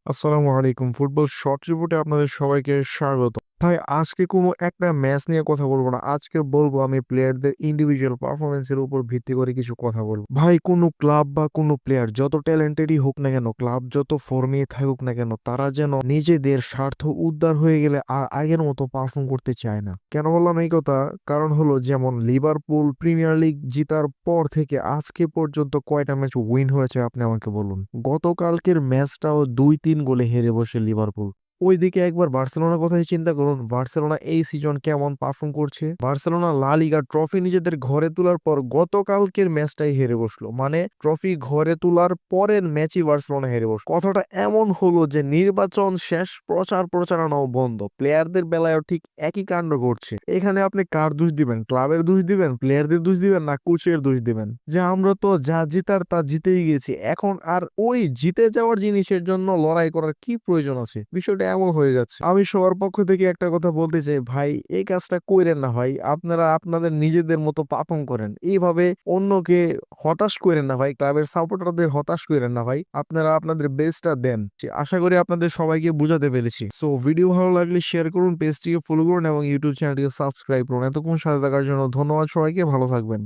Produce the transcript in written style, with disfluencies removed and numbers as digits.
আসসালামু আলাইকুম। Football short রিপোর্টে আপনাদের সবাইকে স্বাগত। ভাই আজকে কোনো একটা ম্যাচ নিয়ে কথা বলবো না। আজকে বলবো আমি প্লেয়ারদের ইন্ডিভিজুয়াল পারফরম্যান্সের উপর ভিত্তি করে কিছু কথা বলবো। ভাই কোনো ক্লাব বা কোনো প্লেয়ার যত ট্যালেন্টেডই হোক না কেন, ক্লাব যত ফর্মে থাকুক না কেন, তারা যেন নিজেদের স্বার্থ উদ্ধার হয়ে গেলে আর আগের মতো পারফর্ম করতে চায় না। কেন বললাম এই কথা? কারণ হলো যেমন লিভারপুল প্রিমিয়ার লিগ জিতার পর থেকে আজকে পর্যন্ত কয়টা ম্যাচ উইন হয়েছে আপনি আমাকে বলুন। গতকালকের ম্যাচটাও 2-3 গোলে হেরে বসে লিভারপুল। ওইদিকে একবার বার্সেলোনার কথাই চিন্তা করুন, বার্সেলোনা এই সিজন কেমন পারফর্ম করছে। বার্সেলোনা লা লিগা ট্রফি নিজেদের ঘরে তোলার পর গতকালকের ম্যাচটাই হেরে বসলো, মানে ট্রফি ঘরে তোলার পরের ম্যাচই বার্সেলোনা হেরে বসলো। কথাটা এমন হলো যে নির্বাচন শেষ, প্রচার প্রচারণাও বন্ধ, প্লেয়ারদের বেলায়ও ঠিক একই কাণ্ড ঘটছে। এখানে আপনি কার দোষ দিবেন? ক্লাবের দোষ দিবেন, প্লেয়ারদের দোষ দিবেন, না কোচের দোষ দিবেন? যে আমরা তো যা জিতার তা জিতেই গেছি, এখন আর ওই জিতে যাওয়ার জিনিসের জন্য লড়াই করার কি প্রয়োজন আছে? বিষয়টা এমন হয়ে যাচ্ছে। আমি সবার পক্ষ থেকে একটা কথা বলতে চাই, ভাই এই কাজটা কইরেন না ভাই। আপনারা আপনাদের নিজেদের মতো পারফর্ম করেন, এইভাবে অন্যকে হতাশ করেন না ভাই, ক্লাবের সাপোর্টারদের হতাশ করেন না ভাই। আপনারা আপনাদের বেস্টটা দেন। আশা করি আপনাদের সবাইকে বুঝাতে পেরেছি। সো ভিডিও ভালো লাগলে শেয়ার করুন, পেজটিকে ফলো করুন এবং ইউটিউব চ্যানেলটিকে সাবস্ক্রাইব করুন। এতক্ষণ সাথে থাকার জন্য ধন্যবাদ সবাইকে, ভালো থাকবেন।